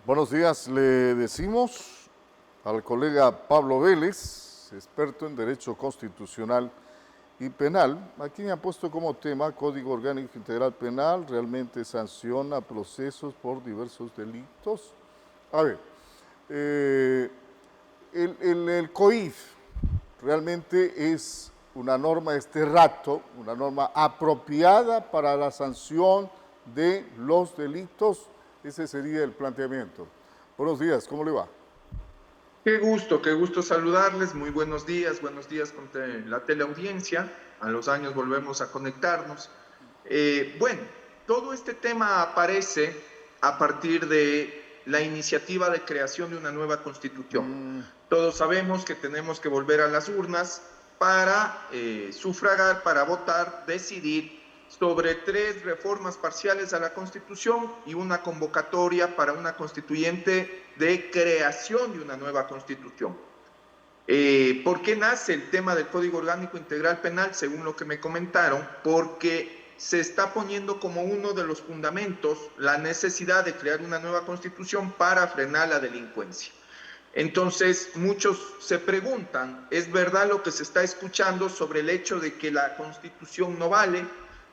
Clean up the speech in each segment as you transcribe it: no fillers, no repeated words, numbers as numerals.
Buenos días, le decimos al colega Pablo Vélez, experto en Derecho Constitucional y Penal, a quien ha puesto como tema Código Orgánico Integral Penal, realmente sanciona procesos por diversos delitos. A ver, el COIF realmente es una norma una norma apropiada para la sanción de los delitos. Ese sería el planteamiento. Buenos días, ¿cómo le va? Qué gusto saludarles. Muy buenos días con la teleaudiencia. A los años volvemos a conectarnos. Bueno, todo este tema aparece a partir de la iniciativa de creación de una nueva constitución. Todos sabemos que tenemos que volver a las urnas para sufragar, para votar, decidir sobre 3 reformas parciales a la Constitución y una convocatoria para una constituyente de creación de una nueva Constitución. ¿Por qué nace el tema del Código Orgánico Integral Penal? Según lo que me comentaron, porque se está poniendo como uno de los fundamentos la necesidad de crear una nueva Constitución para frenar la delincuencia. Entonces, muchos se preguntan, ¿es verdad lo que se está escuchando sobre el hecho de que la Constitución no vale?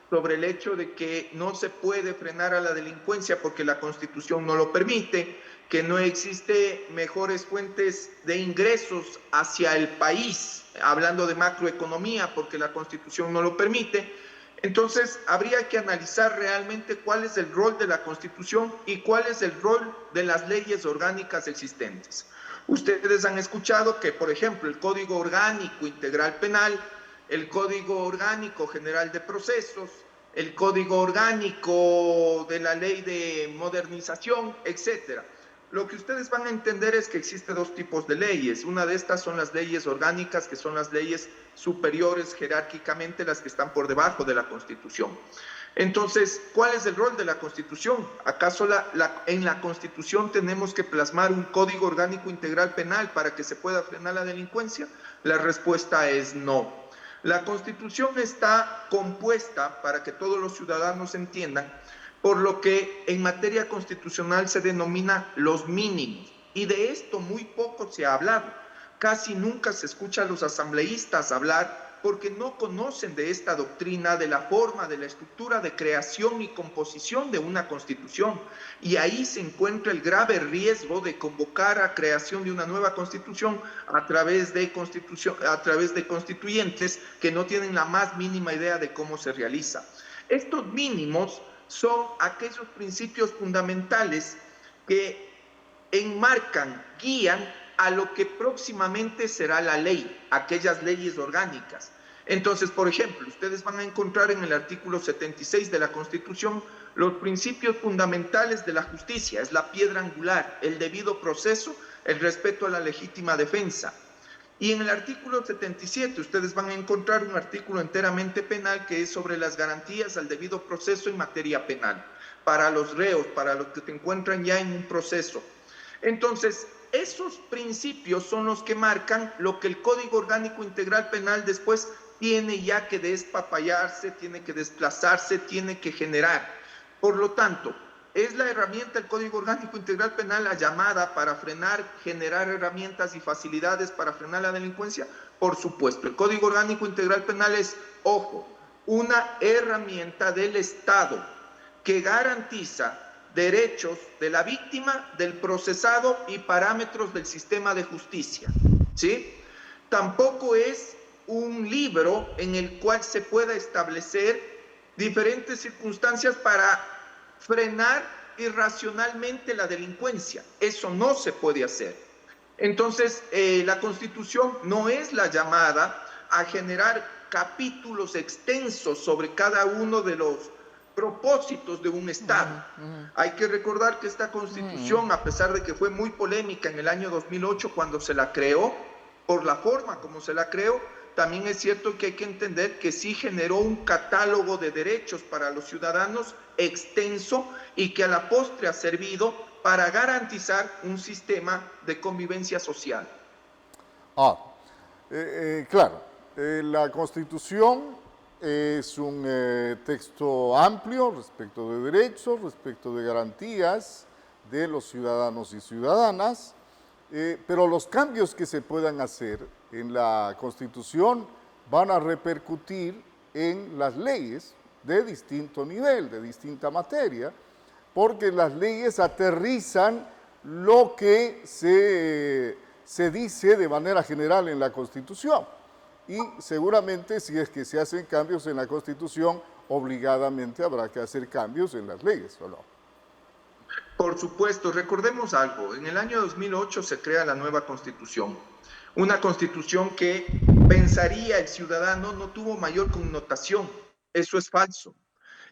Sobre el hecho de que no se puede frenar a la delincuencia porque la Constitución no lo permite, que no existe mejores fuentes de ingresos hacia el país, hablando de macroeconomía, porque la Constitución no lo permite. Entonces, habría que analizar realmente cuál es el rol de la Constitución y cuál es el rol de las leyes orgánicas existentes. Ustedes han escuchado que, por ejemplo, el Código Orgánico Integral Penal, el Código Orgánico General de Procesos, el Código Orgánico de la Ley de Modernización, etcétera. Lo que ustedes van a entender es que existen 2 tipos de leyes. Una de estas son las leyes orgánicas, que son las leyes superiores jerárquicamente, las que están por debajo de la Constitución. Entonces, ¿cuál es el rol de la Constitución? ¿Acaso en la Constitución tenemos que plasmar un Código Orgánico Integral Penal para que se pueda frenar la delincuencia? La respuesta es no. La Constitución está compuesta, para que todos los ciudadanos entiendan, por lo que en materia constitucional se denomina los mínimos. Y de esto muy poco se ha hablado. Casi nunca se escucha a los asambleístas hablar porque no conocen de esta doctrina, de la forma, de la estructura de creación y composición de una constitución. Y ahí se encuentra el grave riesgo de convocar a creación de una nueva constitución a través de constituyentes que no tienen la más mínima idea de cómo se realiza. Estos mínimos son aquellos principios fundamentales que enmarcan, guían a lo que próximamente será la ley, aquellas leyes orgánicas. Entonces, por ejemplo, ustedes van a encontrar en el artículo 76 de la Constitución los principios fundamentales de la justicia, es la piedra angular, el debido proceso, el respeto a la legítima defensa. Y en el artículo 77 ustedes van a encontrar un artículo enteramente penal que es sobre las garantías al debido proceso en materia penal, para los reos, para los que se encuentran ya en un proceso. Entonces, esos principios son los que marcan lo que el Código Orgánico Integral Penal después tiene ya que despapallarse, tiene que desplazarse, tiene que generar. Por lo tanto, ¿es la herramienta el Código Orgánico Integral Penal la llamada para frenar, generar herramientas y facilidades para frenar la delincuencia? Por supuesto, el Código Orgánico Integral Penal es, ojo, una herramienta del Estado que garantiza derechos de la víctima, del procesado y parámetros del sistema de justicia, ¿sí? Tampoco es un libro en el cual se pueda establecer diferentes circunstancias para frenar irracionalmente la delincuencia. Eso no se puede hacer. Entonces, la Constitución no es la llamada a generar capítulos extensos sobre cada uno de los propósitos de un Estado. Hay que recordar que esta Constitución, a pesar de que fue muy polémica en el año 2008 cuando se la creó, por la forma como se la creó, también es cierto que hay que entender que sí generó un catálogo de derechos para los ciudadanos extenso y que a la postre ha servido para garantizar un sistema de convivencia social. Claro, la Constitución es un texto amplio respecto de derechos, respecto de garantías, de los ciudadanos y ciudadanas, pero los cambios que se puedan hacer en la Constitución van a repercutir en las leyes de distinto nivel, de distinta materia, porque las leyes aterrizan lo que se dice de manera general en la Constitución. Y seguramente si es que se hacen cambios en la Constitución, obligadamente habrá que hacer cambios en las leyes, ¿o no? Por supuesto, recordemos algo, en el año 2008 se crea la nueva Constitución, una Constitución que pensaría el ciudadano no tuvo mayor connotación, eso es falso.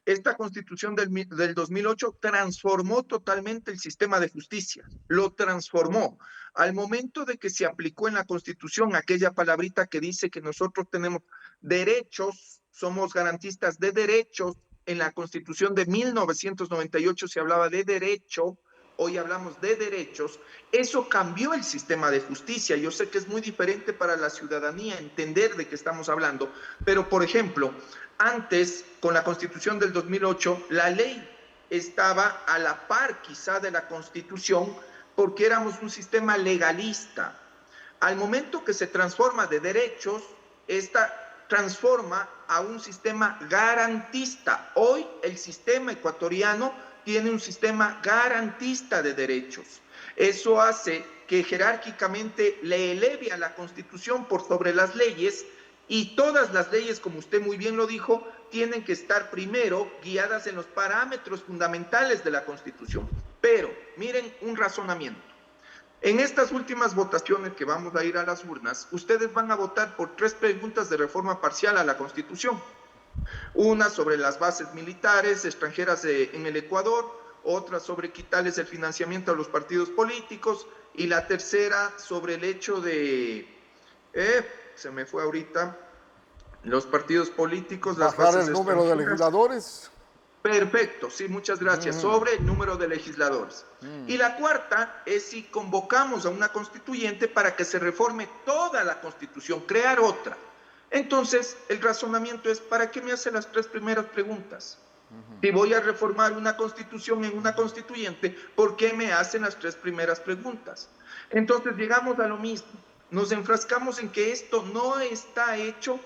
Esta Constitución del 2008 transformó totalmente el sistema de justicia, lo transformó. Al momento de que se aplicó en la Constitución aquella palabrita que dice que nosotros tenemos derechos, somos garantistas de derechos, en la Constitución de 1998 se hablaba de derecho, hoy hablamos de derechos, eso cambió el sistema de justicia. Yo sé que es muy diferente para la ciudadanía entender de qué estamos hablando, pero por ejemplo, antes, con la Constitución del 2008, la ley estaba a la par quizá de la Constitución porque éramos un sistema legalista. Al momento que se transforma de derechos, esta transforma a un sistema garantista. Hoy el sistema ecuatoriano tiene un sistema garantista de derechos. Eso hace que jerárquicamente le eleve a la Constitución por sobre las leyes, y todas las leyes, como usted muy bien lo dijo, tienen que estar primero guiadas en los parámetros fundamentales de la Constitución. Pero miren un razonamiento. En estas últimas votaciones que vamos a ir a las urnas, ustedes van a votar por 3 preguntas de reforma parcial a la Constitución. Una sobre las bases militares extranjeras en el Ecuador, otra sobre quitarles el financiamiento a los partidos políticos, y la tercera sobre el hecho de, se me fue ahorita, los partidos políticos, las bajar bases el número de legisladores. Perfecto, sí, muchas gracias. Sobre el número de legisladores. Y la cuarta es si convocamos a una constituyente para que se reforme toda la Constitución, crear otra. Entonces, el razonamiento es, ¿para qué me hace las 3 primeras preguntas? Si voy a reformar una constitución en una constituyente, ¿por qué me hacen las 3 primeras preguntas? Entonces, llegamos a lo mismo. Nos enfrascamos en que esto no está hecho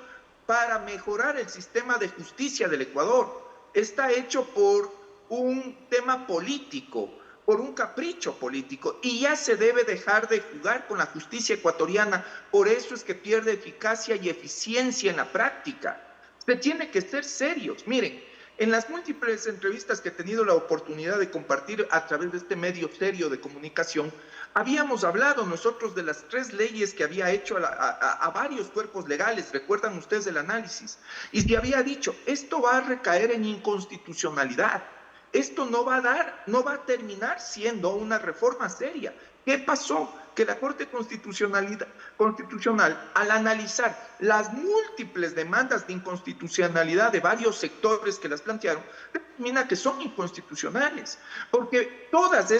para mejorar el sistema de justicia del Ecuador. Está hecho por un tema político, por un capricho político, y ya se debe dejar de jugar con la justicia ecuatoriana. Por eso es que pierde eficacia y eficiencia en la práctica. Se tiene que ser serios. Miren, en las múltiples entrevistas que he tenido la oportunidad de compartir a través de este medio serio de comunicación, habíamos hablado nosotros de las 3 leyes que había hecho a varios cuerpos legales, recuerdan ustedes el análisis, y se había dicho, esto va a recaer en inconstitucionalidad, esto no va a terminar siendo una reforma seria. ¿Qué pasó? Que la Corte Constitucional, al analizar las múltiples demandas de inconstitucionalidad de varios sectores que las plantearon, determina que son inconstitucionales, porque todas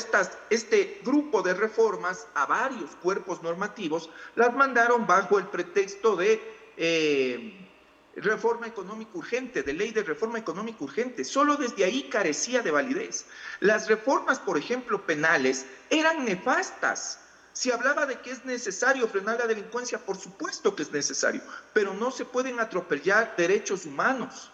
este grupo de reformas a varios cuerpos normativos las mandaron bajo el pretexto de reforma económica urgente, de ley de reforma económica urgente. Solo desde ahí carecía de validez. Las reformas, por ejemplo, penales, eran nefastas. Se hablaba de que es necesario frenar la delincuencia, por supuesto que es necesario, pero no se pueden atropellar derechos humanos.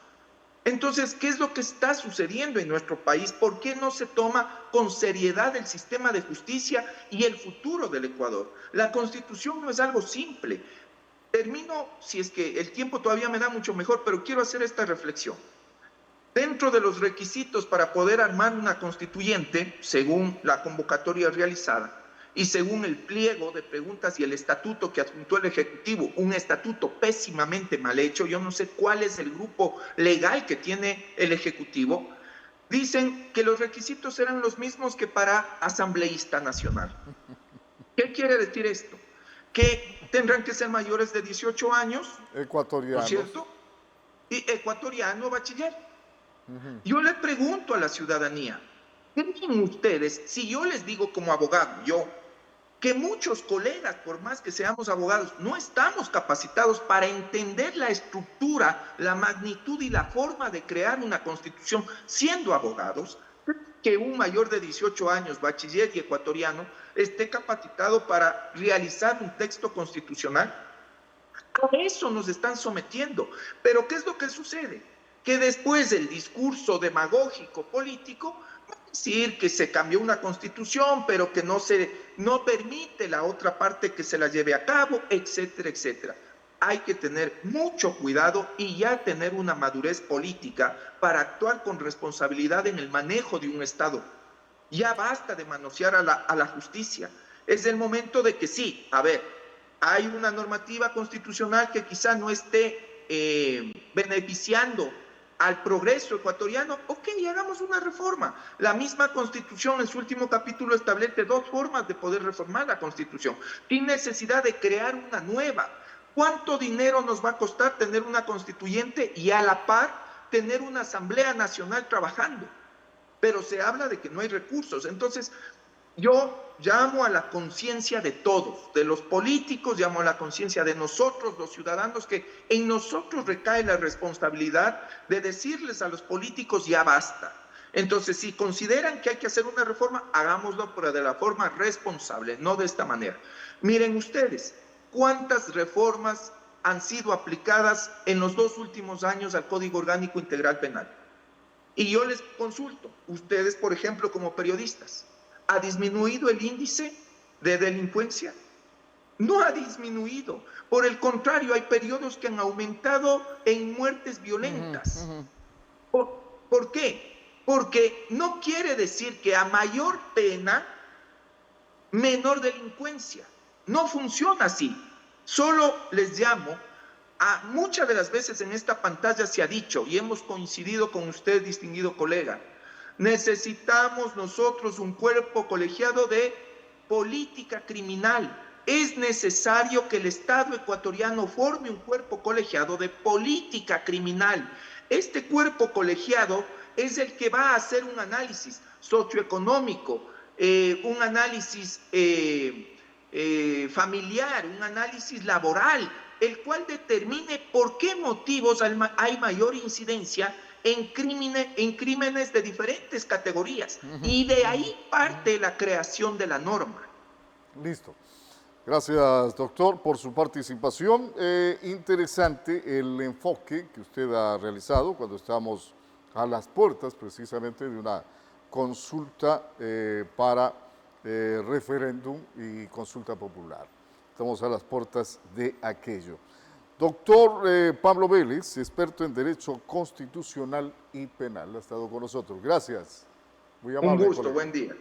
Entonces, ¿qué es lo que está sucediendo en nuestro país? ¿Por qué no se toma con seriedad el sistema de justicia y el futuro del Ecuador? La Constitución no es algo simple. Termino, si es que el tiempo todavía me da mucho mejor, pero quiero hacer esta reflexión. Dentro de los requisitos para poder armar una constituyente, según la convocatoria realizada y según el pliego de preguntas y el estatuto que adjuntó el Ejecutivo, un estatuto pésimamente mal hecho, yo no sé cuál es el grupo legal que tiene el Ejecutivo, dicen que los requisitos eran los mismos que para asambleísta nacional. ¿Qué quiere decir esto? Que tendrán que ser mayores de 18 años, Ecuatorianos. ¿no es cierto? Y ecuatoriano, bachiller. Yo le pregunto a la ciudadanía, ¿qué creen ustedes si yo les digo como abogado, que muchos colegas, por más que seamos abogados, no estamos capacitados para entender la estructura, la magnitud y la forma de crear una constitución siendo abogados? que un mayor de 18 años, bachiller y ecuatoriano, esté capacitado para realizar un texto constitucional? A eso nos están sometiendo. Pero ¿qué es lo que sucede? Que después del discurso demagógico político va a decir que se cambió una constitución, pero que no permite la otra parte que se la lleve a cabo, etcétera, etcétera. Hay que tener mucho cuidado y ya tener una madurez política para actuar con responsabilidad en el manejo de un Estado. Ya basta de manosear a la justicia. Es el momento de que sí, a ver, hay una normativa constitucional que quizá no esté beneficiando al progreso ecuatoriano, ok, hagamos una reforma. La misma Constitución en su último capítulo establece 2 formas de poder reformar la Constitución, sin necesidad de crear una nueva. ¿Cuánto dinero nos va a costar tener una constituyente y a la par tener una Asamblea Nacional trabajando? Pero se habla de que no hay recursos. Entonces, yo llamo a la conciencia de todos, de los políticos, llamo a la conciencia de nosotros, los ciudadanos, que en nosotros recae la responsabilidad de decirles a los políticos ya basta. Entonces, si consideran que hay que hacer una reforma, hagámoslo, pero de la forma responsable, no de esta manera. Miren ustedes, ¿cuántas reformas han sido aplicadas en los 2 últimos años al Código Orgánico Integral Penal? Y yo les consulto, ustedes, por ejemplo, como periodistas, ¿ha disminuido el índice de delincuencia? No ha disminuido. Por el contrario, hay periodos que han aumentado en muertes violentas. ¿Por qué? Porque no quiere decir que a mayor pena, menor delincuencia. No funciona así. Solo les llamo muchas de las veces en esta pantalla se ha dicho, y hemos coincidido con usted, distinguido colega, necesitamos nosotros un cuerpo colegiado de política criminal. Es necesario que el Estado ecuatoriano forme un cuerpo colegiado de política criminal. Este cuerpo colegiado es el que va a hacer un análisis socioeconómico, un análisis familiar, un análisis laboral, el cual determine por qué motivos hay mayor incidencia en crímenes de diferentes categorías. Y de ahí parte la creación de la norma. Listo. Gracias, doctor, por su participación. Interesante el enfoque que usted ha realizado cuando estamos a las puertas precisamente de una consulta para referéndum y consulta popular. Estamos a las puertas de aquello. Doctor Pablo Vélez, experto en Derecho Constitucional y Penal, ha estado con nosotros. Gracias. Muy amable. Un gusto, buen día.